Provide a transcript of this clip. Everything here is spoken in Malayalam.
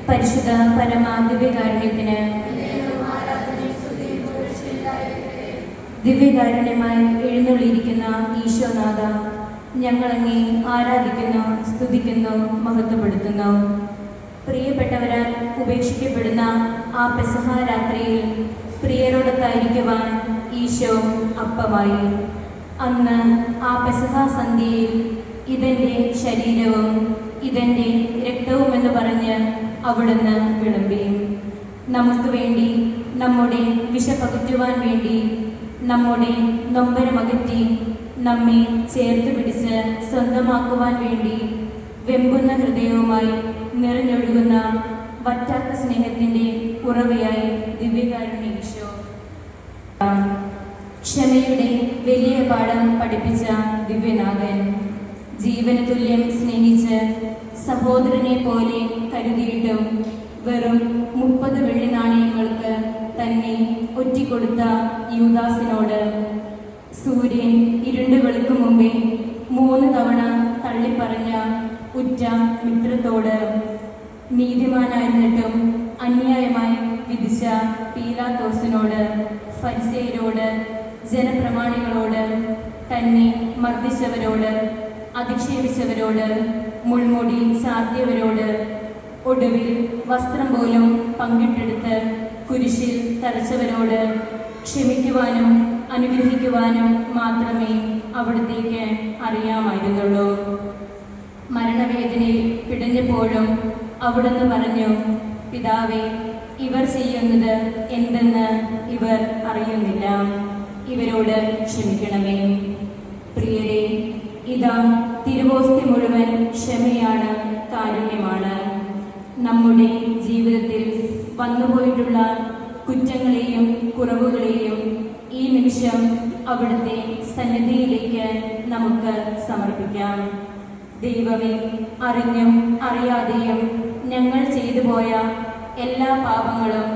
പരിശുദ്ധ പരമാദിവ്യകാരുണ്യത്തിന് ദിവ്യകാരുണ്യമായി എഴുന്നള്ളിയിരിക്കുന്ന ഈശോനാഥ, ഞങ്ങളങ്ങേ ആരാധിക്കുന്നു, സ്തുതിക്കുന്നു, മഹത്വപ്പെടുത്തുന്നു. പ്രിയപ്പെട്ടവരാൽ ഉപേക്ഷിക്കപ്പെടുന്ന ആ പെസഹ രാത്രിയിൽ പ്രിയരോടൊത്തായിരിക്കുവാൻ ഈശോ അപ്പമായി. അന്ന് ആ പെസഹ സന്ധ്യയിൽ ഇതെൻ്റെ ശരീരവും ഇതെൻ്റെ രക്തവുമെന്ന് പറഞ്ഞ് അവിടുന്ന് വിളമ്പി. നമുക്ക് വേണ്ടി, നമ്മുടെ വിശപ്പകറ്റുവാൻ വേണ്ടി, നമ്മുടെ നൊമ്പരമകറ്റി നമ്മെ ചേർത്ത് പിടിച്ച് സ്വന്തമാക്കുവാൻ വേണ്ടി വെമ്പുന്ന ഹൃദയവുമായി നിറഞ്ഞൊഴുകുന്ന വറ്റാത്ത സ്നേഹത്തിൻ്റെ ഉറവയായി ദിവ്യകാരുണ്യ ഈശോ. ക്ഷമയുടെ വലിയ പാഠം പഠിപ്പിച്ച ദിവ്യനാഥൻ, ജീവന തുല്യം സ്നേഹിച്ച് സഹോദരനെ പോലെ കരുതിയിട്ടും വെറും 30 വെള്ളി നാണയങ്ങൾക്ക് തന്നെ ഒറ്റിക്കൊടുത്ത യൂദാസിനോട്, സൂര്യൻ ഇരുണ്ട് വെളുക്കും മുമ്പേ 3 തവണ തള്ളിപ്പറഞ്ഞ ഉറ്റ മിത്രത്തോട്, നീതിമാനായിരുന്നിട്ടും അന്യായമായി വിധിച്ച പീലാത്തോസിനോട്, ഫരിസേയരോട്, ജനപ്രമാണികളോട്, തന്നെ മർദ്ദിച്ചവരോട്, അധിക്ഷേപിച്ചവരോട്, മുൾമുടി ചാർത്തിയവരോട്, ഒടുവിൽ വസ്ത്രം പോലും പങ്കിട്ടെടുത്ത് കുരിശിൽ തറച്ചവരോട് ക്ഷമിക്കുവാനും അനുഗ്രഹിക്കുവാനും മാത്രമേ അവിടത്തേക്ക് അറിയാമായിരുന്നുള്ളൂ. മരണവേദനയിൽ പിടഞ്ഞപ്പോഴും അവിടുന്ന് പറഞ്ഞു, പിതാവേ, ഇവർ ചെയ്യുന്നത് എന്തെന്ന് ഇവർ അറിയുന്നില്ല, ഇവരോട് ക്ഷമിക്കണമേ. പ്രിയരെ, ഇതാ തിരുവോസ്തി മുഴുവൻ ക്ഷമയാണ്, കാരുണ്യമാണ്. നമ്മുടെ ജീവിതത്തിൽ വന്നുപോയിട്ടുള്ള കുറ്റങ്ങളെയും കുറവുകളെയും ഈ നിമിഷം അവിടുത്തെ സന്നിധിയിലേക്ക് നമുക്ക് സമർപ്പിക്കാം. ദൈവമേ, അറിഞ്ഞും അറിയാതെയും ഞങ്ങൾ ചെയ്തു പോയ എല്ലാ പാപങ്ങളും